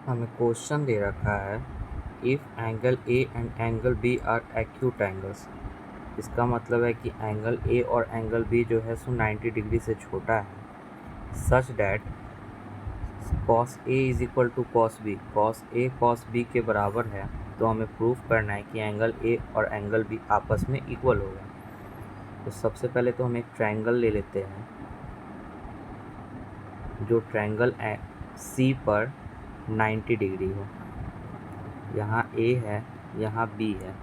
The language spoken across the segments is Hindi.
हमें क्वेश्चन दे रखा है if angle A and angle B are acute angles. इसका मतलब है कि एंगल ए और एंगल बी जो है सो 90 डिग्री से छोटा है, such that cos A is equal to cos B, cos A cos B के बराबर है। तो हमें प्रूफ करना है कि एंगल ए और एंगल बी आपस में इक्वल होगा। तो सबसे पहले तो हम एक ट्रायंगल ले लेते हैं, जो ट्रायंगल सी पर 90 डिग्री हो। यहाँ ए है, यहाँ बी है,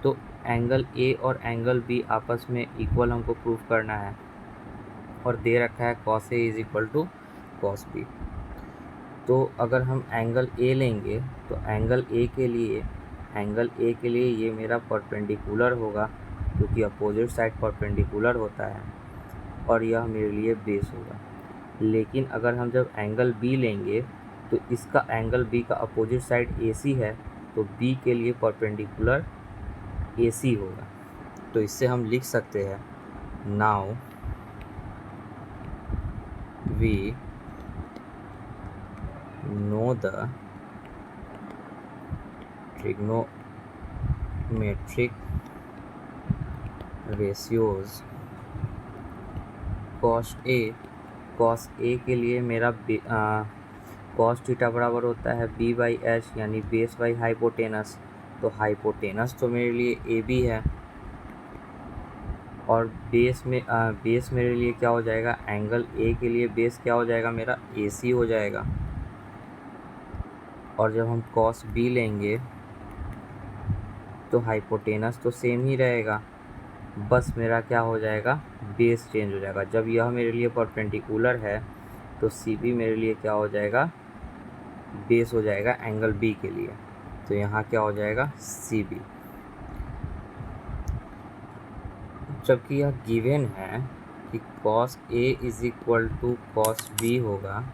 तो एंगल ए और एंगल बी आपस में इक्वल हमको प्रूफ करना है। और दे रखा है cos A is equal to cos B. तो अगर हम एंगल ए लेंगे तो एंगल ए के लिए ये मेरा परपेंडिकुलर होगा, क्योंकि अपोजिट साइड परपेंडिकुलर होता है, और यह मेरे लिए बेस होगा। लेकिन अगर हम जब एंगल बी लेंगे तो इसका एंगल बी का अपोजिट साइड AC है, तो बी के लिए परपेंडिकुलर AC होगा। तो इससे हम लिख सकते हैं now we know the trigonometric ratios cos A के लिए मेरा कॉस थीटा बराबर होता है B/H, यानी बेस बाई हाइपोटेनस। तो हाइपोटेनस तो मेरे लिए AB है, और बेस मेरे लिए क्या हो जाएगा, एंगल ए के लिए बेस क्या हो जाएगा, मेरा AC हो जाएगा। और जब हम कॉस बी लेंगे तो हाइपोटेनस तो सेम ही रहेगा, बस मेरा क्या हो जाएगा, बेस चेंज हो जाएगा। जब यह मेरे लिए परपेंडिकुलर है तो CB मेरे लिए क्या हो जाएगा, बेस हो जाएगा एंगल बी के लिए। तो यहाँ क्या हो जाएगा, CB। जबकि यह गिवन है कि cos A is equal to cos B होगा,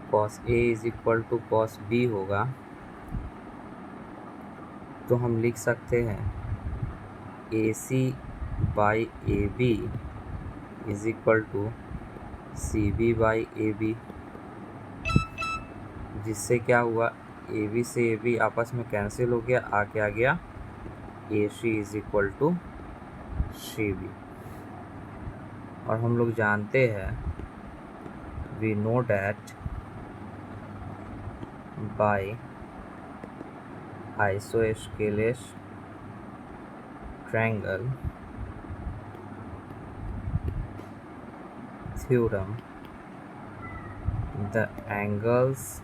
cos A is equal to cos B होगा, तो हम लिख सकते हैं AC/AB is equal to CB/AB, जिससे क्या हुआ, AB से AB आपस में कैंसिल हो गया, आके आ गया AC is equal to CB। और हम लोग जानते हैं we know that by isosceles triangle theorem the angles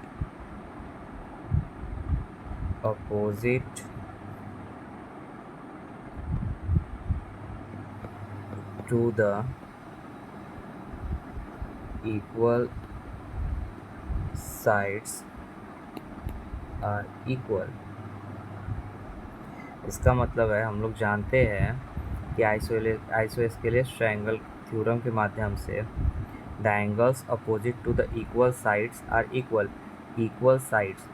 opposite to the equal sides are equal। इसका मतलब है हम लोग जानते हैं कि आइसोस्केलेस ट्रायंगल थ्योरम के माध्यम से the angles opposite to the equal sides are equal. Equal sides,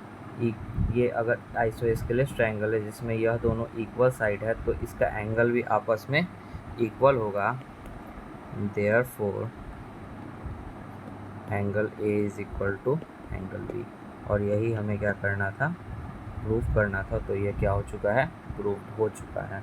ये अगर आइसोस्केलेस ट्रायंगल है जिसमें यह दोनों इक्वल साइड है, तो इसका एंगल भी आपस में इक्वल होगा। Therefore angle A is equal to angle B। और यही हमें क्या करना था, प्रूफ करना था। तो यह क्या हो चुका है, प्रूफ हो चुका है।